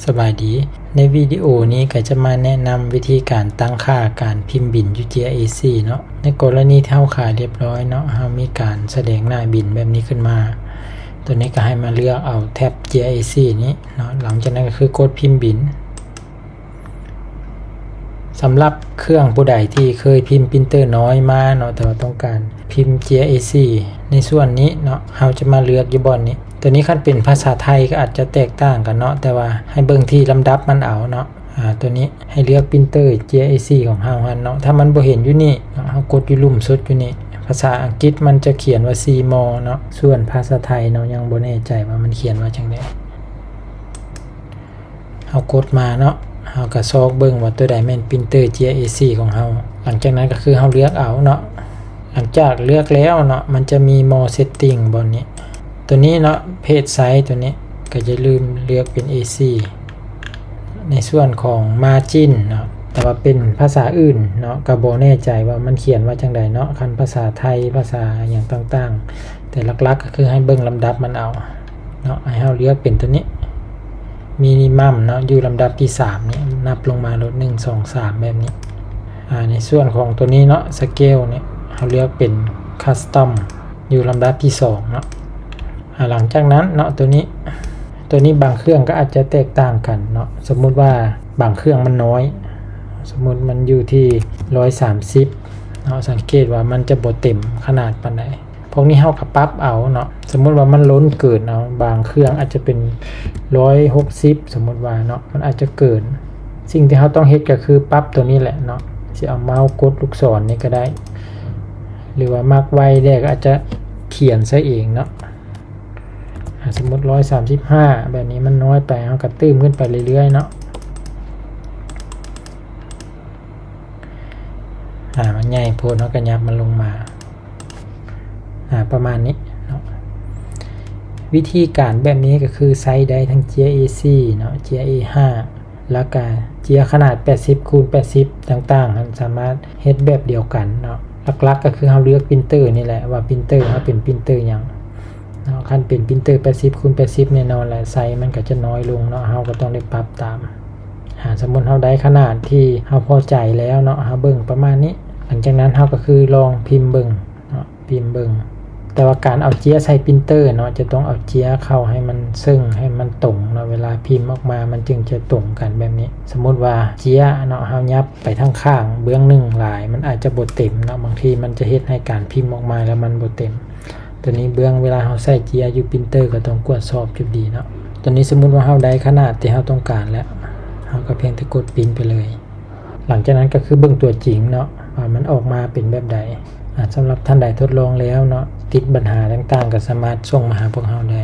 สบายดีในวิดีโอนี้ก็จะมาแนะนำวิธีการตั้งค่าการพิมพ์บินอยู่ GIAC เนาะในกรณีที่เฮาขายเรียบร้อยเนาะเฮามีการแสดงหน้าบินแบบนี้ขึ้นมาตัวนี้ก็ให้มาเลือกเอาแท็บ GIAC นี้เนาะหลังจากนั้นก็คือกดพิมพ์บินสำหรับเครื่องผู้ใดที่เคยพิมพ์ปรินเตอร์น้อยมาเนาะแต่ว่าต้องการพิมพ์ GIAC ในส่วนนี้เนาะเฮาจะมาเลือกอยู่บนนี้ตัวนี้คันเป็นภาษาไทยก็อาจจะแตกต่างกันเนาะแต่ว่าให้เบิ่งที่ลำดับมันเอาเนาะตัวนี้ให้เลือกปรินเตอร์ GIAC ของเฮาหันเนาะถ้ามันบ่เห็นอยู่นี่เฮากดอยู่ลุ่มสุดอยู่นี่ภาษาอังกฤษมันจะเขียนว่า CMO เนาะส่วนภาษาไทยเนาะยังบ่แน่ใจว่ามันเขียนว่าจังได๋เฮากดมาเนาะเฮาก็ซอกเบิ่งว่าตัวใดแม่นปรินเตอร์ GIAC ของเฮาหลังจากนั้นก็คือเฮาเลือกเอาเนาะหลังจากเลือกแล้วเนาะมันจะมี more setting บนนี้ตัวนี้เนาะเพจไซส์ตัวนี้ก็จะลืมเลือกเป็น AC ในส่วนของ margin เนาะแต่ว่าเป็นภาษาอื่นเนาะก็บ่แน่ใจว่ามันเขียนว่าจังไดเนาะคันภาษาไทยภาษาอย่างต่างๆแต่หลักๆก็คือให้เบิ่งลำดับมันเอาเนาะให้เฮาเลือกเป็นตัวนี้มินิมัมเนาะอยู่ลำดับที่3นี่นับลงมาลด1 2 3แบบนี้ในส่วนของตัวนี้เนาะสเกลเนี่ยเฮาเลือกเป็นคัสตอมอยู่ลำดับที่2เนาะหลังจากนั้นเนาะตัวนี้บางเครื่องก็อาจจะแตกต่างกันเนาะสมมุติว่าบางเครื่องมันน้อยสมมุติมันอยู่ที่130เนาะสังเกตว่ามันจะบ่เต็มขนาดปานใดพวกนี้เฮาก็ปรับเอาเนาะสมมุติว่ามันล้นเกินเอาบางเครื่องอาจจะเป็น160สมมุติว่าเนาะมันอาจจะเกินสิ่งที่เฮาต้องเฮ็ดก็คือปรับตัวนี้แหละเนาะสิเอาเมาส์กดลูกศรนี่ก็ได้หรือว่ามักไว้ได้ก็อาจจะเขียนซะเองเนาะสมมุติ135แบบนี้มันน้อยไปเฮาก็ตื้มขึ้นไปเรื่อยๆเนาะมันใหญ่โพดเฮาก็ยับมันลงมาประมาณนี้เนาะวิธีการแบบนี้ก็คือใช้ได้ทั้ง GIAC เนาะ GIA5 แล้วก็ GIA ขนาด 80x80 ต่างๆมันสามารถเฮ็ดแบบเดียวกันเนาะหลักๆก็คือเฮาเลือกปรินเตอร์นี่แหละว่าปรินเตอร์เฮาเป็นปรินเตอร์หยังเนาะคันเป็นปรินเตอร์ 80x80 แน่นอนแหละไซส์มันก็จะน้อยลงเนาะเฮาก็ต้องได้ปรับตามสมมุติเฮาได้ขนาดที่เฮาพอใจแล้วเนาะเฮาเบิ่งประมาณนี้หลังจากนั้นเฮาก็คือลองพิมพ์เบิ่งเนาะพิมพ์เบิ่งแต่ว่าการเอาเจียใส่ปรินเตอร์เนาะจะต้องเอาเจียเข้าให้มันซึ่งให้มันตรงเนาะเวลาพิมพ์ออกมามันจึงจะตรงกันแบบนี้สมมุติว่าเจียเนาะเฮายับไปทางข้างเบื้องหนึ่งหลายมันอาจจะบ่เต็มเนาะบางทีมันจะเฮ็ดให้การพิมพ์ออกมาแล้วมันบ่เต็มตัวนี้เบื้องเวลาเฮาใส่เจียอยู่ปรินเตอร์ก็ต้องตรวจสอบจุดดีเนาะตัวนี้สมมุติว่าเฮาได้ขนาดที่เฮาต้องการแล้วเฮาก็เพียงแต่กดพิมพ์ไปเลยหลังจากนั้นก็คือเบิ่งตัวจริงเนาะว่ามันออกมาเป็นแบบใดสำหรับท่านใดทดลองแล้วเนาะติดปัญหาต่างๆก็สามารถส่งมาหาพวกเราได้